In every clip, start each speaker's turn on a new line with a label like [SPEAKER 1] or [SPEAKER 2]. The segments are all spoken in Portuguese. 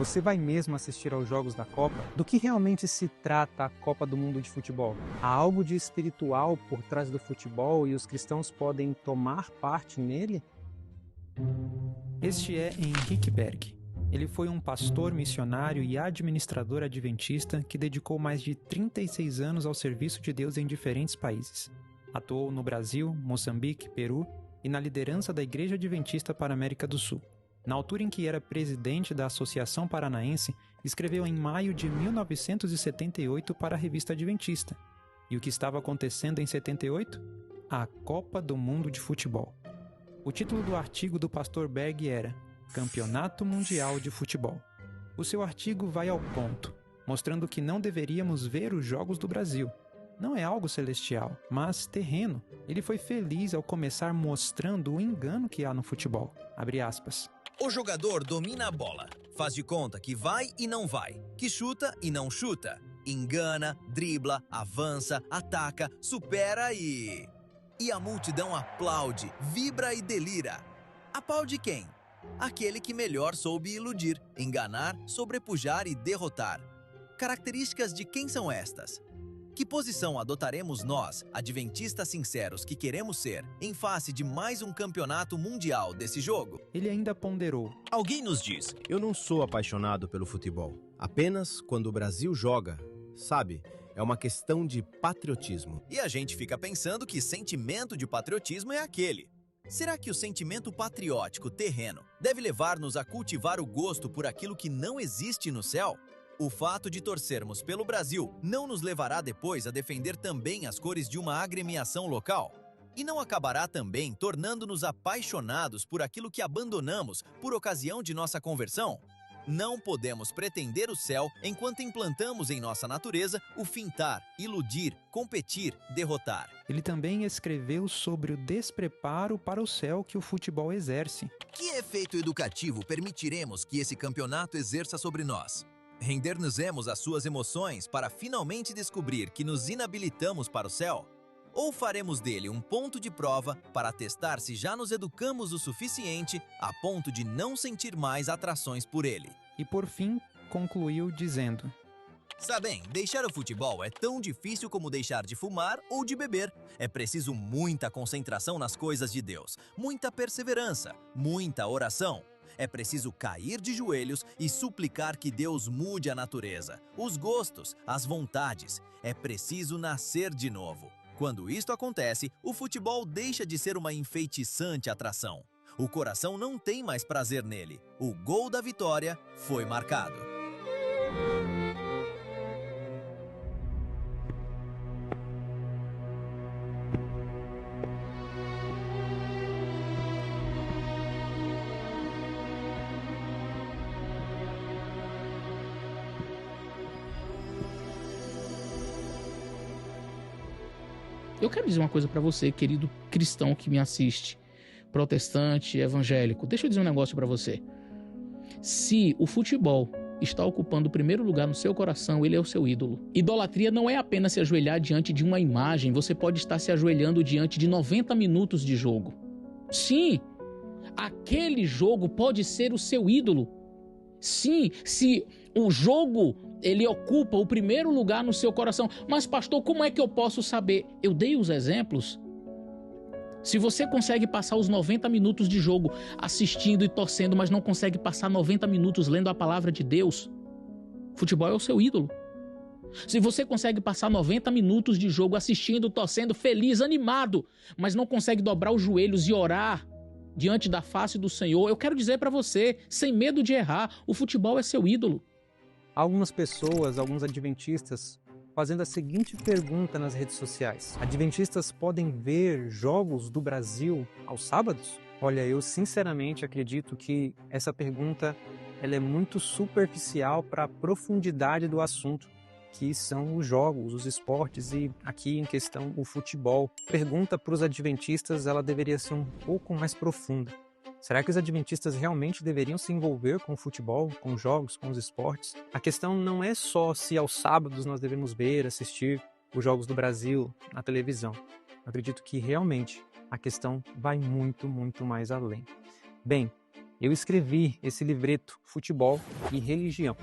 [SPEAKER 1] Você vai mesmo assistir aos Jogos da Copa? Do que realmente se trata a Copa do Mundo de Futebol? Há algo de espiritual por trás do futebol e os cristãos podem tomar parte nele?
[SPEAKER 2] Este é Henrique Berg. Ele foi um pastor, missionário e administrador adventista que dedicou mais de 36 anos ao serviço de Deus em diferentes países. Atuou no Brasil, Moçambique, Peru e na liderança da Igreja Adventista para a América do Sul. Na altura em que era presidente da Associação Paranaense, escreveu em maio de 1978 para a Revista Adventista. E o que estava acontecendo em 78? A Copa do Mundo de Futebol. O título do artigo do pastor Berg era Campeonato Mundial de Futebol. O seu artigo vai ao ponto, mostrando que não deveríamos ver os jogos do Brasil. Não é algo celestial, mas terreno. Ele foi feliz ao começar mostrando o engano que há no futebol. Abre aspas.
[SPEAKER 3] O jogador domina a bola, faz de conta que vai e não vai, que chuta e não chuta, engana, dribla, avança, ataca, supera e a multidão aplaude, vibra e delira. A pau de quem? Aquele que melhor soube iludir, enganar, sobrepujar e derrotar. Características de quem são estas? Que posição adotaremos nós, adventistas sinceros que queremos ser, em face de mais um campeonato mundial desse jogo?
[SPEAKER 2] Ele ainda ponderou.
[SPEAKER 4] Alguém nos diz, eu não sou apaixonado pelo futebol. Apenas quando o Brasil joga, sabe, é uma questão de patriotismo.
[SPEAKER 3] E a gente fica pensando que sentimento de patriotismo é aquele. Será que o sentimento patriótico terreno deve levar-nos a cultivar o gosto por aquilo que não existe no céu? O fato de torcermos pelo Brasil não nos levará depois a defender também as cores de uma agremiação local? E não acabará também tornando-nos apaixonados por aquilo que abandonamos por ocasião de nossa conversão? Não podemos pretender o céu enquanto implantamos em nossa natureza o fintar, iludir, competir, derrotar.
[SPEAKER 2] Ele também escreveu sobre o despreparo para o céu que o futebol exerce.
[SPEAKER 3] Que efeito educativo permitiremos que esse campeonato exerça sobre nós? Render-nos-emos às suas emoções para finalmente descobrir que nos inabilitamos para o céu? Ou faremos dele um ponto de prova para testar se já nos educamos o suficiente a ponto de não sentir mais atrações por ele?
[SPEAKER 2] E por fim, concluiu dizendo:
[SPEAKER 3] Sabem, deixar o futebol é tão difícil como deixar de fumar ou de beber. É preciso muita concentração nas coisas de Deus, muita perseverança, muita oração. É preciso cair de joelhos e suplicar que Deus mude a natureza, os gostos, as vontades. É preciso nascer de novo. Quando isto acontece, o futebol deixa de ser uma enfeitiçante atração. O coração não tem mais prazer nele. O gol da vitória foi marcado.
[SPEAKER 5] Eu quero dizer uma coisa pra você, querido cristão que me assiste, protestante, evangélico. Deixa eu dizer um negócio pra você. Se o futebol está ocupando o primeiro lugar no seu coração, ele é o seu ídolo. Idolatria não é apenas se ajoelhar diante de uma imagem, você pode estar se ajoelhando diante de 90 minutos de jogo. Sim, aquele jogo pode ser o seu ídolo. Sim, se o jogo ele ocupa o primeiro lugar no seu coração. Mas pastor, como é que eu posso saber? Eu dei os exemplos. Se você consegue passar os 90 minutos de jogo assistindo e torcendo, mas não consegue passar 90 minutos lendo a palavra de Deus, futebol é o seu ídolo. Se você consegue passar 90 minutos de jogo assistindo, torcendo, feliz, animado, mas não consegue dobrar os joelhos e orar diante da face do Senhor, eu quero dizer para você, sem medo de errar, o futebol é seu ídolo.
[SPEAKER 1] Algumas pessoas, alguns adventistas, fazendo a seguinte pergunta nas redes sociais: adventistas podem ver jogos do Brasil aos sábados? Olha, eu sinceramente acredito que essa pergunta ela é muito superficial para a profundidade do assunto, que são os jogos, os esportes e aqui em questão o futebol. A pergunta para os adventistas ela deveria ser um pouco mais profunda. Será que os adventistas realmente deveriam se envolver com o futebol, com os jogos, com os esportes? A questão não é só se aos sábados nós devemos ver, assistir os Jogos do Brasil na televisão. Eu acredito que realmente a questão vai muito, muito mais além. Bem, eu escrevi esse livreto, Futebol e Religião.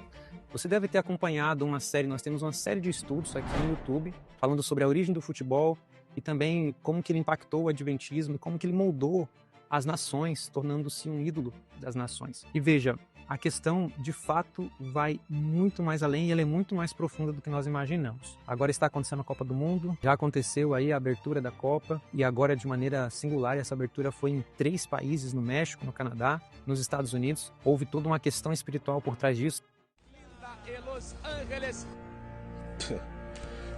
[SPEAKER 1] Você deve ter acompanhado uma série, nós temos uma série de estudos aqui no YouTube, falando sobre a origem do futebol e também como que ele impactou o adventismo, como que ele moldou as nações, tornando-se um ídolo das nações. E veja, a questão de fato vai muito mais além e ela é muito mais profunda do que nós imaginamos. Agora está acontecendo a Copa do Mundo, já aconteceu aí a abertura da Copa e agora de maneira singular essa abertura foi em 3 países, no México, no Canadá, nos Estados Unidos. Houve toda uma questão espiritual por trás disso.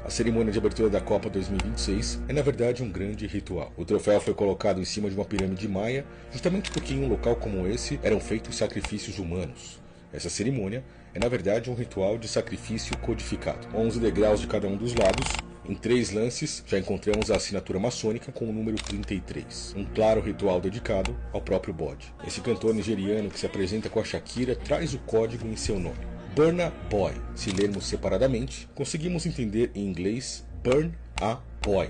[SPEAKER 6] A cerimônia de abertura da Copa 2026 é na verdade um grande ritual. O troféu foi colocado em cima de uma pirâmide maia, justamente porque em um local como esse eram feitos sacrifícios humanos. Essa cerimônia é na verdade um ritual de sacrifício codificado. 11 degraus de cada um dos lados. Em 3 lances já encontramos a assinatura maçônica com o número 33. Um claro ritual dedicado ao próprio bode. Esse cantor nigeriano que se apresenta com a Shakira traz o código em seu nome. Burna Boy. Se lermos separadamente, conseguimos entender em inglês Burn a Boy,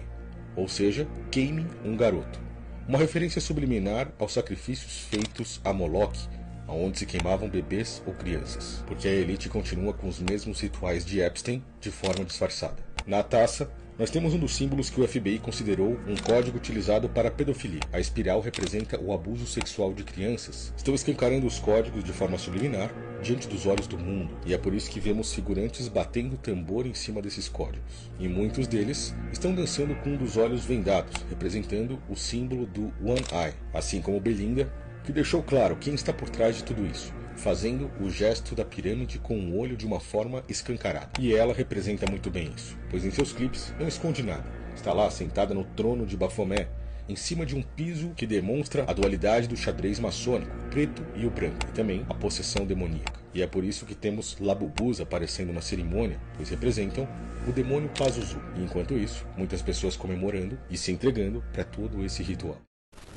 [SPEAKER 6] ou seja, queime um garoto. Uma referência subliminar aos sacrifícios feitos a Moloque, onde se queimavam bebês ou crianças, porque a elite continua com os mesmos rituais de Epstein de forma disfarçada. Na taça, nós temos um dos símbolos que o FBI considerou um código utilizado para a pedofilia. A espiral representa o abuso sexual de crianças. Estão escancarando os códigos de forma subliminar diante dos olhos do mundo, e é por isso que vemos figurantes batendo tambor em cima desses códigos. E muitos deles estão dançando com um dos olhos vendados, representando o símbolo do One Eye, assim como Belinda, que deixou claro quem está por trás de tudo isso, fazendo o gesto da pirâmide com o olho de uma forma escancarada. E ela representa muito bem isso, pois em seus clipes não esconde nada. Está lá sentada no trono de Bafomé, em cima de um piso que demonstra a dualidade do xadrez maçônico, o preto e o branco, e também a possessão demoníaca. E é por isso que temos Labubus aparecendo na cerimônia, pois representam o demônio Pazuzu. E enquanto isso, muitas pessoas comemorando e se entregando para todo esse ritual.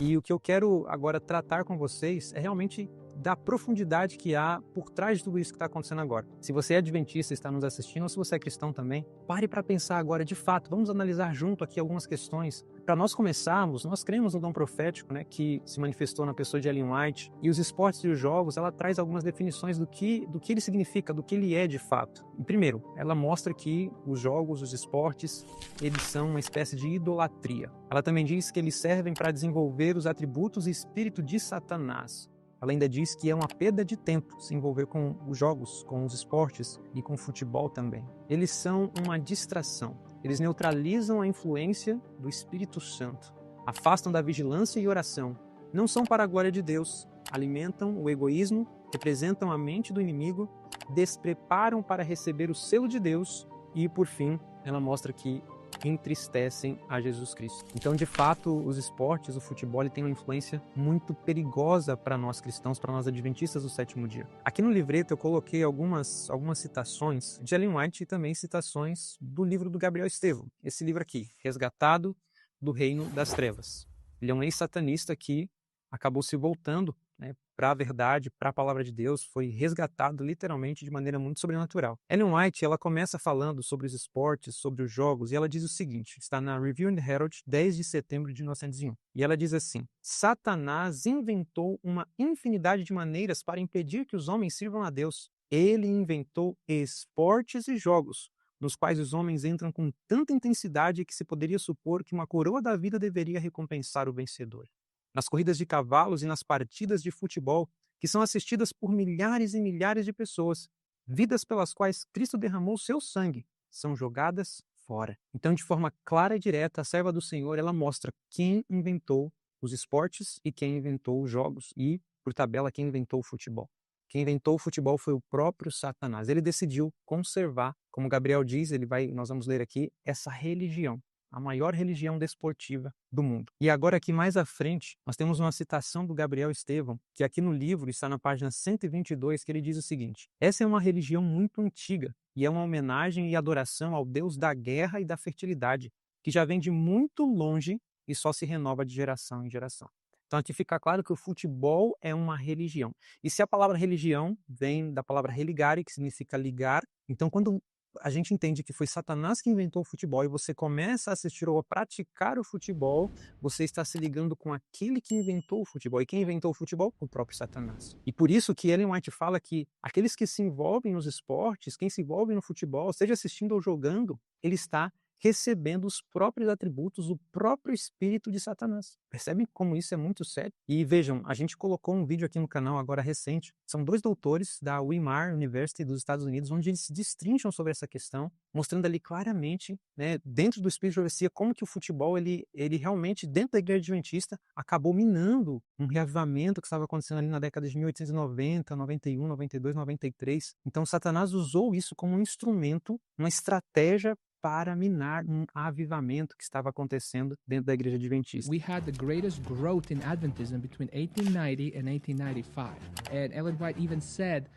[SPEAKER 1] E o que eu quero agora tratar com vocês é realmente da profundidade que há por trás de tudo isso que está acontecendo agora. Se você é adventista e está nos assistindo, ou se você é cristão também, pare para pensar agora de fato. Vamos analisar junto aqui algumas questões. Para nós começarmos, nós cremos no dom profético, né, que se manifestou na pessoa de Ellen White, e os esportes e os jogos, ela traz algumas definições do que ele significa, do que ele é de fato. E primeiro, ela mostra que os jogos, os esportes, eles são uma espécie de idolatria. Ela também diz que eles servem para desenvolver os atributos e espírito de Satanás. Ela ainda diz que é uma perda de tempo se envolver com os jogos, com os esportes e com o futebol também. Eles são uma distração. Eles neutralizam a influência do Espírito Santo, afastam da vigilância e oração. Não são para a glória de Deus, alimentam o egoísmo, representam a mente do inimigo, despreparam para receber o selo de Deus e, por fim, ela mostra que entristecem a Jesus Cristo. Então, de fato, os esportes, o futebol, ele tem uma influência muito perigosa para nós cristãos, para nós adventistas do sétimo dia. Aqui no livreto eu coloquei algumas citações de Ellen White e também citações do livro do Gabriel Estevão. Esse livro aqui, Resgatado do Reino das Trevas. Ele é um ex-satanista que acabou se voltando, né, para a verdade, para a palavra de Deus, foi resgatado literalmente de maneira muito sobrenatural. Ellen White, ela começa falando sobre os esportes, sobre os jogos, e ela diz o seguinte, está na Review and Herald, 10 de setembro de 1901, e ela diz assim: Satanás inventou uma infinidade de maneiras para impedir que os homens sirvam a Deus. Ele inventou esportes e jogos, nos quais os homens entram com tanta intensidade que se poderia supor que uma coroa da vida deveria recompensar o vencedor. Nas corridas de cavalos e nas partidas de futebol, que são assistidas por milhares e milhares de pessoas, vidas pelas quais Cristo derramou seu sangue, são jogadas fora. Então, de forma clara e direta, a serva do Senhor, ela mostra quem inventou os esportes e quem inventou os jogos e, por tabela, quem inventou o futebol. Quem inventou o futebol foi o próprio Satanás. Ele decidiu conservar, como Gabriel diz, nós vamos ler aqui, essa religião. A maior religião desportiva do mundo. E agora aqui mais à frente, nós temos uma citação do Gabriel Estevão, que aqui no livro está na página 122, que ele diz o seguinte: essa é uma religião muito antiga e é uma homenagem e adoração ao Deus da guerra e da fertilidade, que já vem de muito longe e só se renova de geração em geração. Então aqui fica claro que o futebol é uma religião. E se a palavra religião vem da palavra religare, que significa ligar, então quando a gente entende que foi Satanás que inventou o futebol e você começa a assistir ou a praticar o futebol, você está se ligando com aquele que inventou o futebol. E quem inventou o futebol? O próprio Satanás. E por isso que Ellen White fala que aqueles que se envolvem nos esportes, quem se envolve no futebol, seja assistindo ou jogando, ele está recebendo os próprios atributos, o próprio espírito de Satanás. Percebem como isso é muito sério? E vejam, a gente colocou um vídeo aqui no canal agora recente. São 2 doutores da Weimar University dos Estados Unidos, onde eles destrincham sobre essa questão, mostrando ali claramente, né, dentro do espírito de profecia, como que o futebol, ele realmente, dentro da igreja adventista, acabou minando um reavivamento que estava acontecendo ali na década de 1890, 91, 92, 93. Então, Satanás usou isso como um instrumento, uma estratégia para minar um avivamento que estava acontecendo dentro da igreja adventista.
[SPEAKER 7] We had the greatest growth in Adventism between 1890 and 1895. And Ellen White even said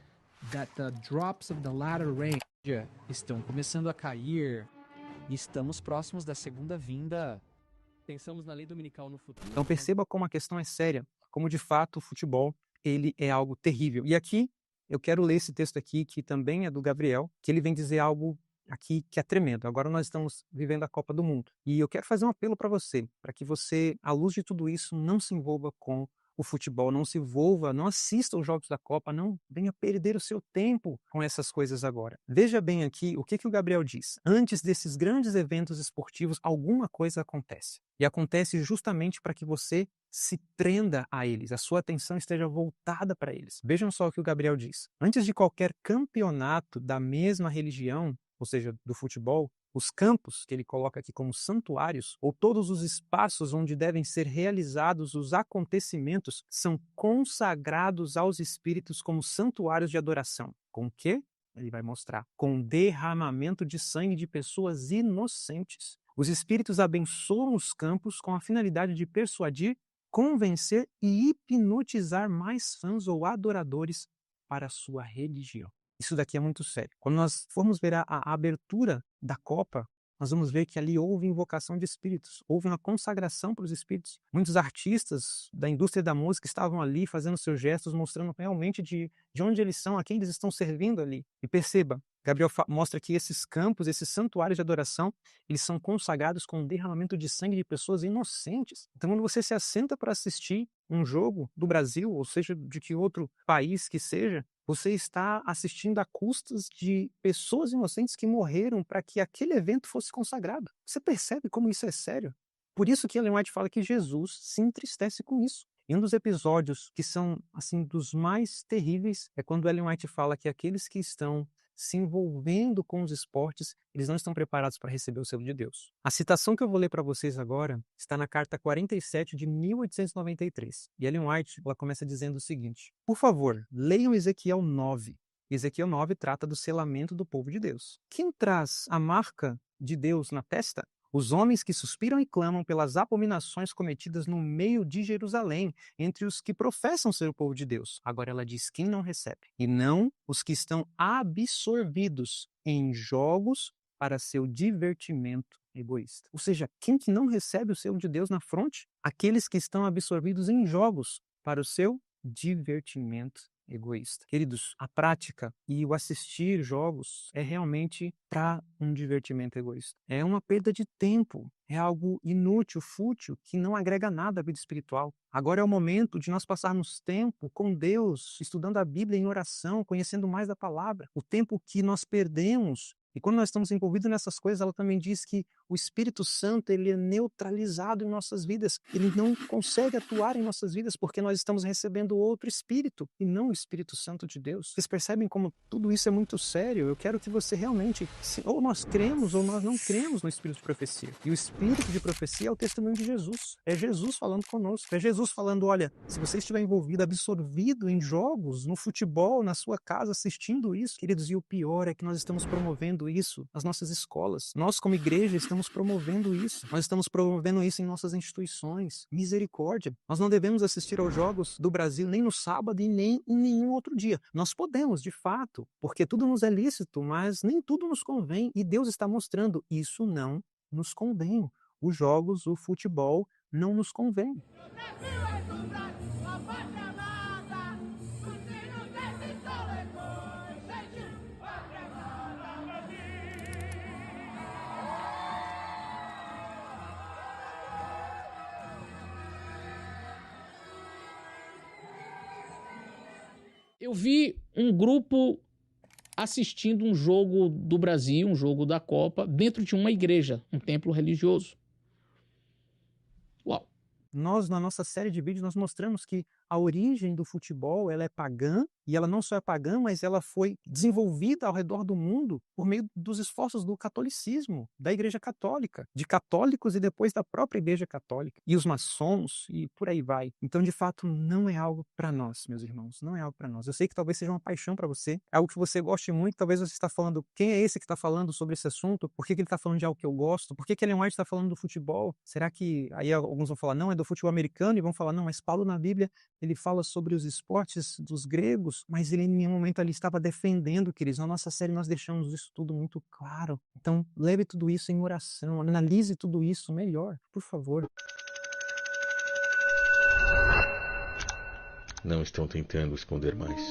[SPEAKER 7] that the drops of the latter rain
[SPEAKER 8] estão começando a cair e estamos próximos da segunda vinda. Pensamos na lei dominical no futuro.
[SPEAKER 1] Então perceba como a questão é séria, como de fato o futebol ele é algo terrível. E aqui eu quero ler esse texto aqui, que também é do Gabriel, que ele vem dizer algo aqui que é tremendo. Agora nós estamos vivendo a Copa do Mundo. E eu quero fazer um apelo para você, para que você, à luz de tudo isso, não se envolva com o futebol, não se envolva, não assista os jogos da Copa, não venha perder o seu tempo com essas coisas agora. Veja bem aqui o que o Gabriel diz. Antes desses grandes eventos esportivos, alguma coisa acontece. E acontece justamente para que você se prenda a eles, a sua atenção esteja voltada para eles. Vejam só o que o Gabriel diz. Antes de qualquer campeonato da mesma religião, ou seja, do futebol, os campos, que ele coloca aqui como santuários, ou todos os espaços onde devem ser realizados os acontecimentos, são consagrados aos espíritos como santuários de adoração. Com o quê? Ele vai mostrar. Com derramamento de sangue de pessoas inocentes. Os espíritos abençoam os campos com a finalidade de persuadir, convencer e hipnotizar mais fãs ou adoradores para a sua religião. Isso daqui é muito sério. Quando nós formos ver a abertura da Copa, nós vamos ver que ali houve invocação de espíritos, houve uma consagração para os espíritos. Muitos artistas da indústria da música estavam ali fazendo seus gestos, mostrando realmente de onde eles são, a quem eles estão servindo ali. E perceba, Gabriel mostra que esses campos, esses santuários de adoração, eles são consagrados com o derramamento de sangue de pessoas inocentes. Então, quando você se assenta para assistir um jogo do Brasil, ou seja, de que outro país que seja, você está assistindo a custas de pessoas inocentes que morreram para que aquele evento fosse consagrado. Você percebe como isso é sério? Por isso que Ellen White fala que Jesus se entristece com isso. E um dos episódios que são assim dos mais terríveis é quando Ellen White fala que aqueles que estão se envolvendo com os esportes, eles não estão preparados para receber o selo de Deus. A citação que eu vou ler para vocês agora está na carta 47 de 1893. E Ellen White, ela começa dizendo o seguinte: por favor, leiam Ezequiel 9. Ezequiel 9 trata do selamento do povo de Deus. Quem traz a marca de Deus na testa? Os homens que suspiram e clamam pelas abominações cometidas no meio de Jerusalém, entre os que professam ser o povo de Deus. Agora ela diz quem não recebe. E não os que estão absorvidos em jogos para seu divertimento egoísta. Ou seja, quem que não recebe o selo de Deus na fronte? Aqueles que estão absorvidos em jogos para o seu divertimento egoísta. Queridos, a prática e o assistir jogos é realmente para um divertimento egoísta. É uma perda de tempo, é algo inútil, fútil, que não agrega nada à vida espiritual. Agora é o momento de nós passarmos tempo com Deus, estudando a Bíblia em oração, conhecendo mais da palavra. O tempo que nós perdemos. E quando nós estamos envolvidos nessas coisas, ela também diz que o Espírito Santo ele é neutralizado em nossas vidas. Ele não consegue atuar em nossas vidas porque nós estamos recebendo outro Espírito e não o Espírito Santo de Deus. Vocês percebem como tudo isso é muito sério? Eu quero que você realmente, ou nós cremos ou nós não cremos no Espírito de profecia. E o Espírito de profecia é o testemunho de Jesus. É Jesus falando conosco. É Jesus falando, olha, se você estiver envolvido, absorvido em jogos, no futebol, na sua casa, assistindo isso, queridos, e o pior é que nós estamos promovendo isso nas nossas escolas. Nós, como igreja, estamos promovendo isso. Nós estamos promovendo isso em nossas instituições. Misericórdia. Nós não devemos assistir aos jogos do Brasil nem no sábado e nem em nenhum outro dia. Nós podemos, de fato, porque tudo nos é lícito, mas nem tudo nos convém. E Deus está mostrando, isso não nos convém. Os jogos, o futebol, não nos convém.
[SPEAKER 5] Eu vi um grupo assistindo um jogo do Brasil, um jogo da Copa, dentro de uma igreja, um templo religioso. Uau!
[SPEAKER 1] Nós, na nossa série de vídeos, nós mostramos que a origem do futebol, ela é pagã, e ela não só é pagã, mas ela foi desenvolvida ao redor do mundo por meio dos esforços do catolicismo, da Igreja Católica, de católicos e depois da própria Igreja Católica, e os maçons, e por aí vai. Então, de fato, não é algo para nós, meus irmãos, não é algo para nós. Eu sei que talvez seja uma paixão para você, é algo que você goste muito, talvez você está falando, quem é esse que está falando sobre esse assunto? Por que ele está falando de algo que eu gosto? Por que Ellen White está falando do futebol? Será que, aí alguns vão falar, não, é do futebol americano, e vão falar, não, mas Paulo na Bíblia, ele fala sobre os esportes dos gregos, mas ele em nenhum momento ali estava defendendo, queridos. Na nossa série nós deixamos isso tudo muito claro. Então, leve tudo isso em oração, analise tudo isso melhor, por favor.
[SPEAKER 6] Não estão tentando esconder mais.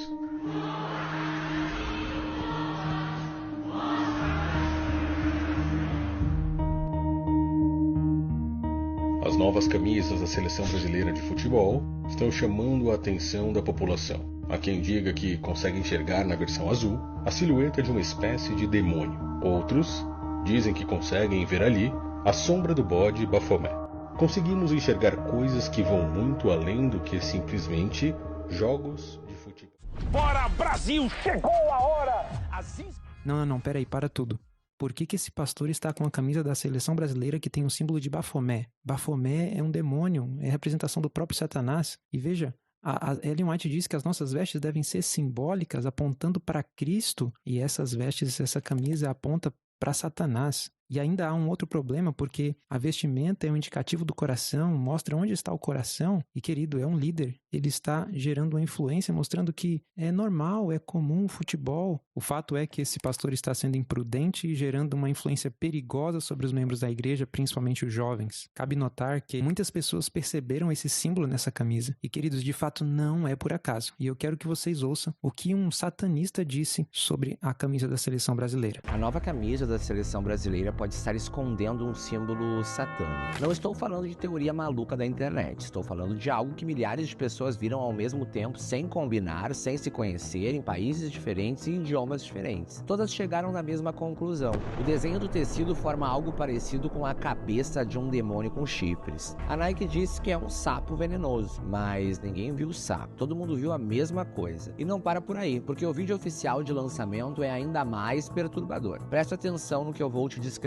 [SPEAKER 6] As novas camisas da Seleção Brasileira de Futebol estão chamando a atenção da população. Há quem diga que consegue enxergar na versão azul a silhueta de uma espécie de demônio. Outros dizem que conseguem ver ali a sombra do bode Bafomé. Conseguimos enxergar coisas que vão muito além do que simplesmente jogos de futebol.
[SPEAKER 9] Bora, Brasil! Chegou a hora!
[SPEAKER 2] Não, peraí, para tudo. Por que esse pastor está com a camisa da seleção brasileira que tem o símbolo de Bafomé? Bafomé é um demônio, é a representação do próprio Satanás. E veja, a Ellen White diz que as nossas vestes devem ser simbólicas, apontando para Cristo, e essas vestes, essa camisa aponta para Satanás. E ainda há um outro problema, porque a vestimenta é um indicativo do coração, mostra onde está o coração, e querido, é um líder. Ele está gerando uma influência, mostrando que é normal, é comum o futebol. O fato é que esse pastor está sendo imprudente e gerando uma influência perigosa sobre os membros da igreja, principalmente os jovens. Cabe notar que muitas pessoas perceberam esse símbolo nessa camisa. E, queridos, de fato não é por acaso. E eu quero que vocês ouçam o que um satanista disse sobre a camisa da seleção brasileira.
[SPEAKER 10] A nova camisa da seleção brasileira pode estar escondendo um símbolo satânico. Não estou falando de teoria maluca da internet, estou falando de algo que milhares de pessoas viram ao mesmo tempo, sem combinar, sem se conhecer, em países diferentes e idiomas diferentes. Todas chegaram na mesma conclusão. O desenho do tecido forma algo parecido com a cabeça de um demônio com chifres. A Nike disse que é um sapo venenoso, mas ninguém viu o sapo. Todo mundo viu a mesma coisa. E não para por aí, porque o vídeo oficial de lançamento é ainda mais perturbador. Preste atenção no que eu vou te descrever.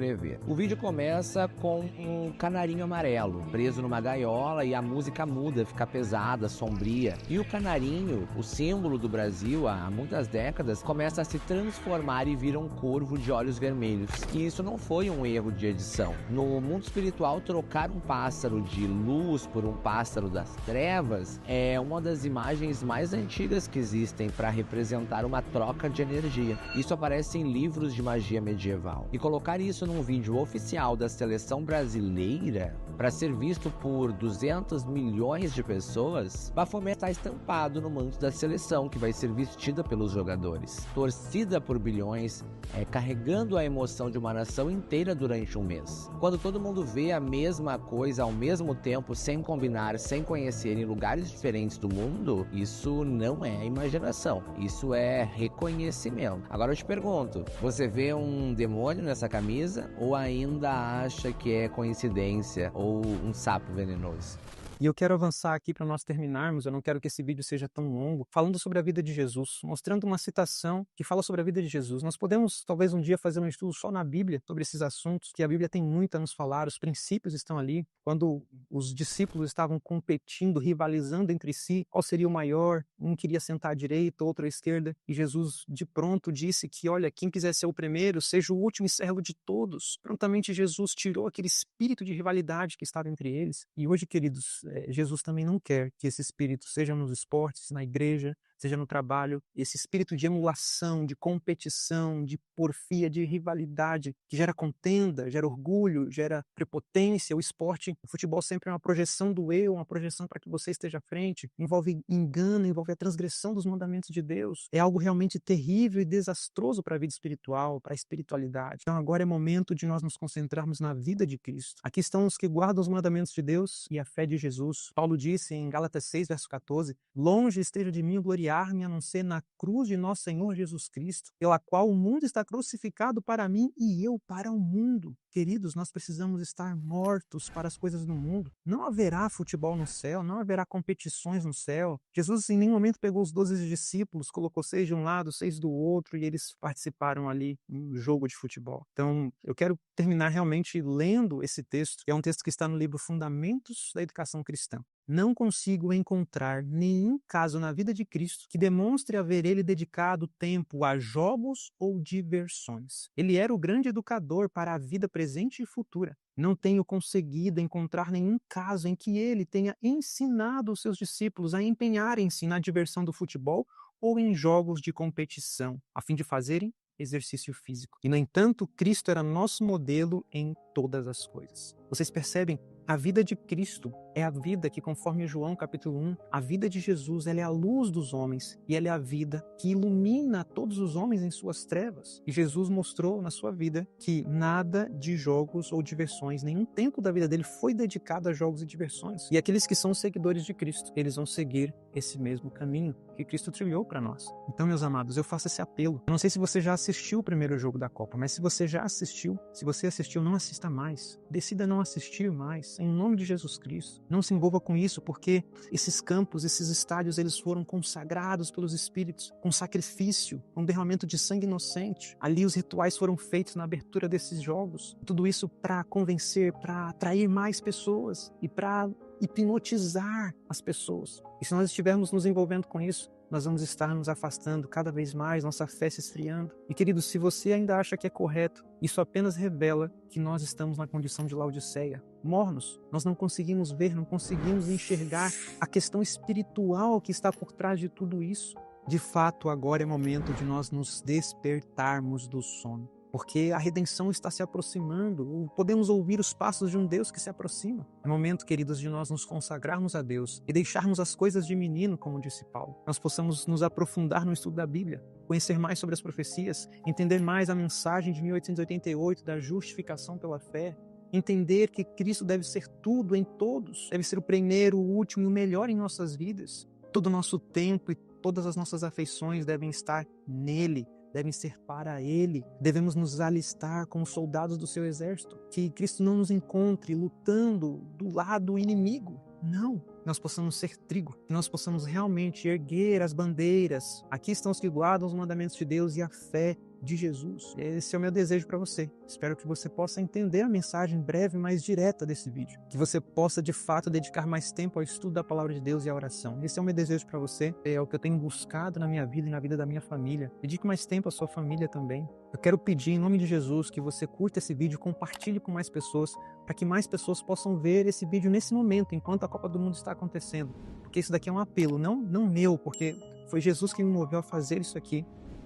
[SPEAKER 10] O vídeo começa com um canarinho amarelo preso numa gaiola e a música muda, fica pesada, sombria. E o canarinho, o símbolo do Brasil há muitas décadas, começa a se transformar e vira um corvo de olhos vermelhos. E isso não foi um erro de edição. No mundo espiritual, trocar um pássaro de luz por um pássaro das trevas é uma das imagens mais antigas que existem para representar uma troca de energia. Isso aparece em livros de magia medieval. E colocar isso num vídeo oficial da seleção brasileira para ser visto por 200 milhões de pessoas, Bafomé está estampado no manto da seleção que vai ser vestida pelos jogadores, torcida por bilhões, carregando a emoção de uma nação inteira durante um mês. Quando todo mundo vê a mesma coisa ao mesmo tempo, sem combinar, sem conhecer, em lugares diferentes do mundo, isso não é imaginação, isso é reconhecimento. Agora eu te pergunto, você vê um demônio nessa camisa ou ainda acha que é coincidência ou um sapo venenoso?
[SPEAKER 1] E eu quero avançar aqui para nós terminarmos, eu não quero que esse vídeo seja tão longo, falando sobre a vida de Jesus, mostrando uma citação que fala sobre a vida de Jesus. Nós podemos, talvez um dia, fazer um estudo só na Bíblia sobre esses assuntos, que a Bíblia tem muito a nos falar, os princípios estão ali. Quando os discípulos estavam competindo, rivalizando entre si, qual seria o maior? Um queria sentar à direita, outro à esquerda, e Jesus de pronto disse que, olha, quem quiser ser o primeiro, seja o último e servo de todos. Prontamente Jesus tirou aquele espírito de rivalidade que estava entre eles. E hoje, queridos, Jesus também não quer que esse espírito, seja nos esportes, na igreja, seja no trabalho, esse espírito de emulação, de competição, de porfia, de rivalidade, que gera contenda, gera orgulho, gera prepotência. O esporte, o futebol sempre é uma projeção do eu, uma projeção para que você esteja à frente, envolve engano, envolve a transgressão dos mandamentos de Deus. É algo realmente terrível e desastroso para a vida espiritual, para a espiritualidade. Então agora é momento de nós nos concentrarmos na vida de Cristo. Aqui estão os que guardam os mandamentos de Deus e a fé de Jesus. Paulo disse em Gálatas 6, verso 14, longe esteja de mim o gloriar confiar-me a não ser na cruz de nosso Senhor Jesus Cristo, pela qual o mundo está crucificado para mim e eu para o mundo. Queridos, nós precisamos estar mortos para as coisas do mundo. Não haverá futebol no céu, não haverá competições no céu. Jesus em nenhum momento pegou os 12 discípulos, colocou 6 de um lado, 6 do outro, e eles participaram ali no jogo de futebol. Então, eu quero terminar realmente lendo esse texto, que é um texto que está no livro Fundamentos da Educação Cristã. Não consigo encontrar nenhum caso na vida de Cristo que demonstre haver ele dedicado tempo a jogos ou diversões. Ele era o grande educador para a vida presente e futura. Não tenho conseguido encontrar nenhum caso em que ele tenha ensinado os seus discípulos a empenharem-se na diversão do futebol ou em jogos de competição, a fim de fazerem exercício físico. E, no entanto, Cristo era nosso modelo em todas as coisas. Vocês percebem? A vida de Cristo é a vida que, conforme João capítulo 1, a vida de Jesus ela é a luz dos homens e ela é a vida que ilumina todos os homens em suas trevas. E Jesus mostrou na sua vida que nada de jogos ou diversões, nenhum tempo da vida dele foi dedicado a jogos e diversões. E aqueles que são seguidores de Cristo, eles vão seguir esse mesmo caminho que Cristo trilhou para nós. Então, meus amados, eu faço esse apelo. Eu não sei se você já assistiu o primeiro jogo da Copa, mas se você já assistiu, se você assistiu, não assista mais. Decida não assistir mais. Em nome de Jesus Cristo. Não se envolva com isso, porque esses campos, esses estádios, eles foram consagrados pelos Espíritos, com sacrifício, com derramamento de sangue inocente. Ali os rituais foram feitos na abertura desses jogos. Tudo isso para convencer, para atrair mais pessoas e para hipnotizar as pessoas. E se nós estivermos nos envolvendo com isso, nós vamos estar nos afastando cada vez mais, nossa fé se esfriando. E, queridos, se você ainda acha que é correto, isso apenas revela que nós estamos na condição de Laodiceia, mornos. Nós não conseguimos ver, não conseguimos enxergar a questão espiritual que está por trás de tudo isso. De fato, agora é momento de nós nos despertarmos do sono, porque a redenção está se aproximando, podemos ouvir os passos de um Deus que se aproxima. É momento, queridos, de nós nos consagrarmos a Deus e deixarmos as coisas de menino, como disse Paulo. Nós possamos nos aprofundar no estudo da Bíblia, conhecer mais sobre as profecias, entender mais a mensagem de 1888 da justificação pela fé, entender que Cristo deve ser tudo em todos, deve ser o primeiro, o último e o melhor em nossas vidas. Todo o nosso tempo e todas as nossas afeições devem estar nele, devem ser para Ele. Devemos nos alistar como soldados do seu exército. Que Cristo não nos encontre lutando do lado inimigo. Não. Nós possamos ser trigo. Que nós possamos realmente erguer as bandeiras. Aqui estão os que guardam os mandamentos de Deus e a fé de Jesus. Esse é o meu desejo para você. Espero que você possa entender a mensagem breve, mas direta desse vídeo. Que você possa, de fato, dedicar mais tempo ao estudo da palavra de Deus e à oração. Esse é o meu desejo para você. É o que eu tenho buscado na minha vida e na vida da minha família. Dedique mais tempo à sua família também. Eu quero pedir, em nome de Jesus, que você curta esse vídeo, compartilhe com mais pessoas, para que mais pessoas possam ver esse vídeo nesse momento, enquanto a Copa do Mundo está acontecendo. Porque isso daqui é um apelo, não meu, porque foi Jesus que me moveu a fazer isso aqui,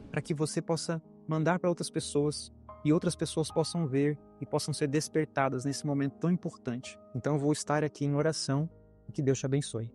[SPEAKER 1] para que você possa mandar para outras pessoas e outras pessoas possam ver e possam ser despertadas nesse momento tão importante. Então eu vou estar aqui em oração e que Deus te abençoe.